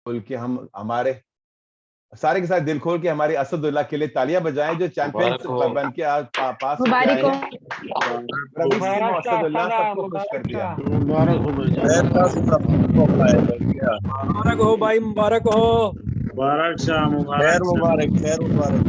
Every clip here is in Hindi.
खोल के हम हमारे सारे के सारे दिल खोल के हमारे असदुल्ला के लिए तालियां बजाएं जो चैंपियंस बन के आज पास होके आए हैं। रईस टीम असदुल्ला सबको खुश कर दिया। मुबारक हो भाई, मुबारक हो भाई, मुबारक हो। मुबारक शाह, खैर मुबारक मुबारक, खैर मुबारक।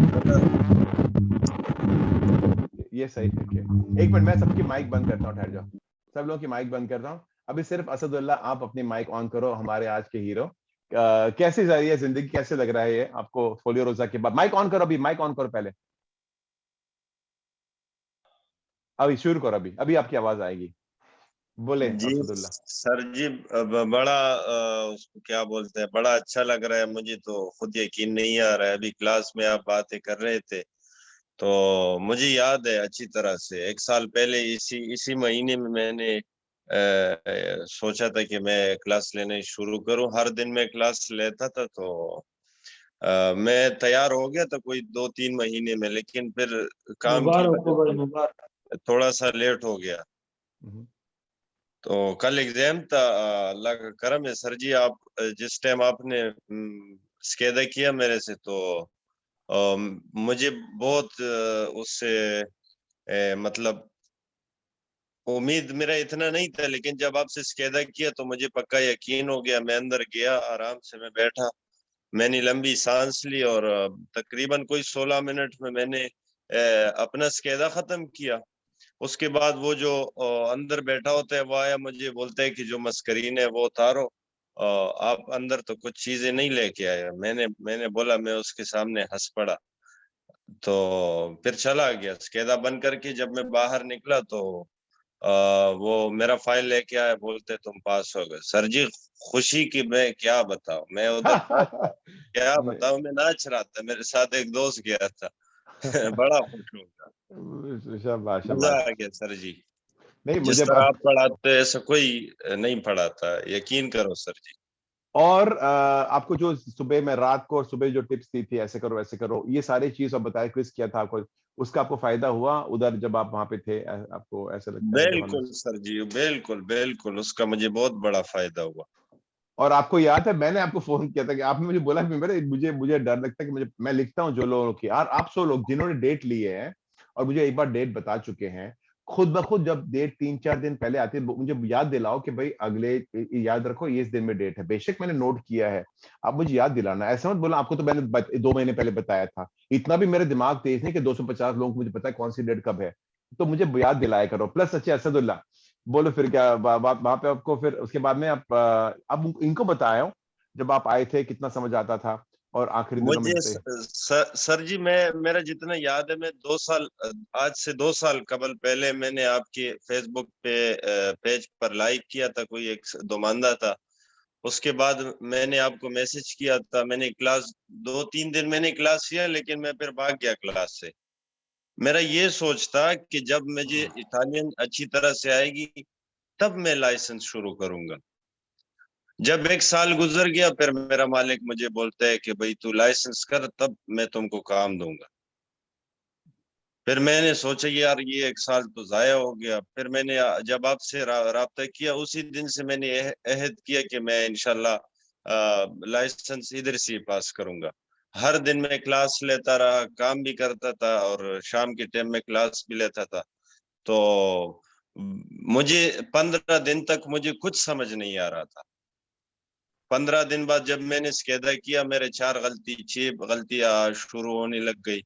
ये सही ठीक है। एक मिनट, मैं सबकी माइक बंद करता हूँ, ठहर जाओ। सब लोगों की माइक बंद करता हूँ। अभी सिर्फ असदुल्ला आप अपनी माइक ऑन करो, हमारे आज के हीरो। कैसी जा रही है जिंदगी, कैसे लग रहा है ये आपको फोलियो रोजा के बाद? माइक ऑन करो, अभी माइक ऑन करो पहले। अभी शुरू करो, अभी अभी आपकी आवाज आएगी। बोले जी असदुल्ला। सर जी, बड़ा उसको क्या बोलते हैं, बड़ा अच्छा लग रहा है मुझे तो, खुद यकीन नहीं आ रहा है। अभी क्लास में आप बातें कर रहे थे तो मुझे याद है अच्छी तरह से, 1 साल पहले इसी महीने में मैंने सोचा था कि मैं क्लास लेने शुरू करूं। हर दिन मैं क्लास लेता था तो मैं तैयार हो गया था कोई 2-3 महीने में, लेकिन फिर काम की मुबारक हो भाई, वजह मुबारक। से थोड़ा सा लेट हो गया। तो कल एग्जाम था। अल्लाह का करम है सर जी, आप जिस टाइम आपने स्केदा किया मेरे से तो मुझे बहुत उससे मतलब उम्मीद मेरा इतना नहीं था, लेकिन जब आपसे स्केदा किया तो मुझे पक्का यकीन हो गया। मैं अंदर गया, आराम से मैं बैठा, मैंने लंबी सांस ली और तकरीबन कोई 16 मिनट में मैंने अपना स्केदा खत्म किया। उसके बाद वो जो अंदर बैठा होता है वो आया, मुझे बोलता है कि जो मस्करीन है वो उतारो, आप अंदर तो कुछ चीजें नहीं लेके आए। मैंने बोला, मैं उसके सामने हंस पड़ा, तो फिर चला गया स्केदा बंद करके। जब मैं बाहर निकला तो वो मेरा फाइल लेके आया, बोलते तुम पास हो गए। सर जी खुशी की मैं क्या बताऊं, मैं उधर क्या बताऊं, मैं नाच रहा था, मेरे साथ एक दोस्त गया था। बड़ा खुश होगा, शाबाश मजा शाबाश। आ गया सर जी। नहीं जिस मुझे तरह आप पढ़ाते ऐसा कोई नहीं पढ़ाता, यकीन करो सर जी। और आपको जो सुबह में, रात को और सुबह जो टिप्स दी थी, ऐसे करो वैसे करो, ये सारी चीज आप बताया, क्विज किया था आपको, उसका आपको फायदा हुआ उधर जब आप वहां पे थे? आपको ऐसा लगता है जब हमें? बिल्कुल सर जी, बिल्कुल बिल्कुल, उसका मुझे बहुत बड़ा फायदा हुआ। और आपको याद है मैंने आपको फोन किया था कि आपने मुझे बोला कि मेरे मुझे मुझे डर लगता है कि मुझे, मैं लिखता हूँ जो लोगों की, यार आप 100 लोग जिन्होंने डेट लिए हैं और मुझे एक बार डेट बता चुके हैं, खुद ब खुद जब डेट 3-4 दिन पहले आती है मुझे याद दिलाओ कि भाई अगले, याद रखो ये इस दिन में डेट है। बेशक मैंने नोट किया है, आप मुझे याद दिलाना। ऐसा मत बोला आपको तो मैंने 2 महीने पहले बताया था। इतना भी मेरे दिमाग तेज नहीं कि 250 लोगों को मुझे पता है कौन सी डेट कब है। तो मुझे याद दिलाया करो। प्लस अच्छे असदुल्ला, बोलो फिर क्या वहां पे आपको, फिर उसके बाद में आप अब इनको बताया हो जब आप आए थे कितना समझ आता था, और आखिरी दिनों में मुझे जैसे। सर जी, मैं मेरा जितना याद है, मैं 2 साल, आज से 2 साल कबल पहले मैंने आपके फेसबुक पे पेज पर लाइक किया था, कोई एक दो मानदा था। उसके बाद मैंने आपको मैसेज किया था। मैंने क्लास 2-3 दिन मैंने क्लास किया, लेकिन मैं फिर भाग गया क्लास से। मेरा ये सोच था कि जब मुझे इटालियन अच्छी तरह से आएगी तब मैं लाइसेंस शुरू करूंगा। जब 1 साल गुजर गया, फिर मेरा मालिक मुझे बोलता है कि भाई तू लाइसेंस कर, तब मैं तुमको काम दूंगा। फिर मैंने सोचा यार ये 1 साल तो जाया हो गया। फिर मैंने जब आपसे राब्ता किया, उसी दिन से मैंने अहद किया कि मैं इंशाल्लाह लाइसेंस इधर से पास करूंगा। हर दिन मैं क्लास लेता रहा, काम भी करता था और शाम के टाइम में क्लास भी लेता था। तो मुझे 15 दिन तक मुझे कुछ समझ नहीं आ रहा था। 15 दिन बाद जब मैंने स्केदा किया, मेरे 6 गलतियां शुरू होने लग गई।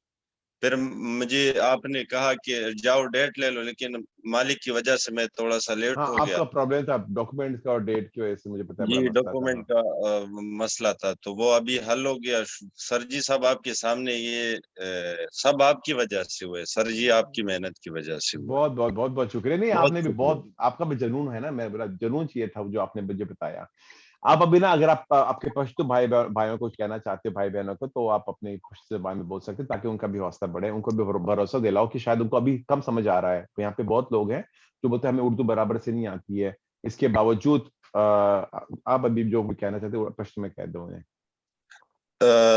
फिर मुझे आपने कहा कि जाओ डेट ले लो, लेकिन मालिक की वजह से मैं थोड़ा सा लेट हाँ हो गया। आपका प्रॉब्लम था डॉक्यूमेंट्स का और डेट की वजह से, मुझे पता है बड़ा जी मसला था। डॉक्यूमेंट हाँ का मसला था, तो वो अभी हल हो गया। सर जी सब आपके सामने, ये सब आपकी वजह से हुआ है सर जी, आपकी मेहनत की वजह से हुआ है। बहुत बहुत बहुत बहुत शुक्रिया। नहीं बहुत आपने भी बहुत, शुक्रिया। आपका भी जुनून है ना, मैं बड़ा जुनून चाहिए था जो आपने मुझे बताया। आप अभी ना, अगर आप आपके पश्तो भाइयों को कुछ कहना चाहते हो, भाई बहनों को, तो आप अपनी खुश जबान में बोल सकते हैं ताकि उनका भी हौसला बढ़े, उनको भी भरोसा दिलाओ कि शायद उनको अभी कम समझ आ रहा है। तो यहाँ पे बहुत लोग हैं जो बोलते हैं हमें उर्दू बराबर से नहीं आती है, इसके बावजूद आप अभी जो भी कहना चाहते हो पश्तो में कह दो उन्हें।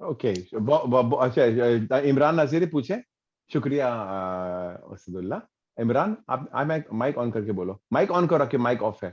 ओके अच्छा इमरान नाज़िरी पूछे शुक्रिया असदुल्ला इमरान आप माइक ऑन करके बोलो माइक ऑन करो कि माइक ऑफ है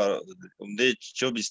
24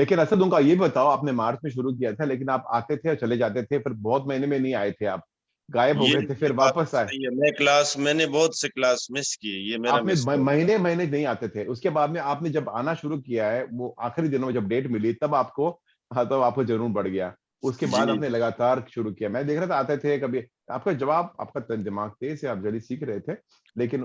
लेकिन असद उनका ये बताओ आपने मार्च में शुरू किया था लेकिन आप आते थे और चले जाते थे फिर बहुत महीने में नहीं आए थे आप गायब हो गए थे फिर वापस आए मैंने बहुत से क्लास मिस किए ये मेरा आपने महीने नहीं आते थे उसके बाद में आपने जब आना शुरू किया है वो आखिरी दिनों में जब डेट मिली तब आपको जुनून बढ़ गया उसके बाद आपने लगातार शुरू किया मैं देख रहा था आते थे कभी आपका जवाब आपका दिमाग तेज है आप जल्दी सीख रहे थे लेकिन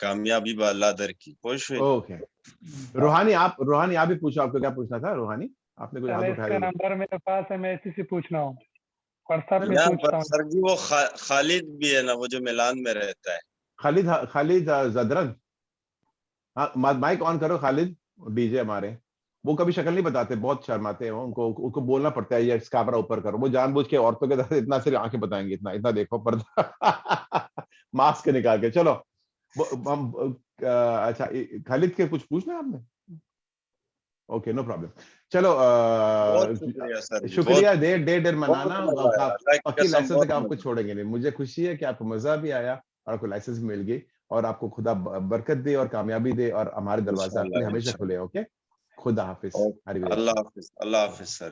कामयाबी बा अल्लाह दर की ओके रूहानी आप भी पूछो आपको क्या पूछना था रूहानी आपने कोई हाथ उठाया नंबर मेरे पास है मैं इसी से पूछना हूँ व्हाट्सएप में पूछता हूँ सर जी वो खालिद भी है ना वो जो मिलान में रहता है खालिद जदरन माइक ऑन करो खालिद डीजे हमारे वो कभी शक्ल नहीं बताते बहुत शर्माते हैं उनको बोलना पड़ता है ये कैमरा ऊपर करो वो जानबूझ के औरतों के साथ इतना सिर्फ आंखें बताएंगे इतना देखो पर्दा मास्क निकाल के चलो अच्छा खालिद के कुछ पूछना है आपने ओके नो प्रॉब्लम चलो शुक्रिया देर मनाना पक्की लाइसेंस का आपको छोड़ेंगे नहीं मुझे खुशी है कि आपको मजा भी आया और आपको लाइसेंस मिल गई और आपको खुदा बरकत दे और कामयाबी दे और हमारे दरवाजे आपके हमेशा खुले ओके खुदा हाफिज अल्लाह हाफिज सर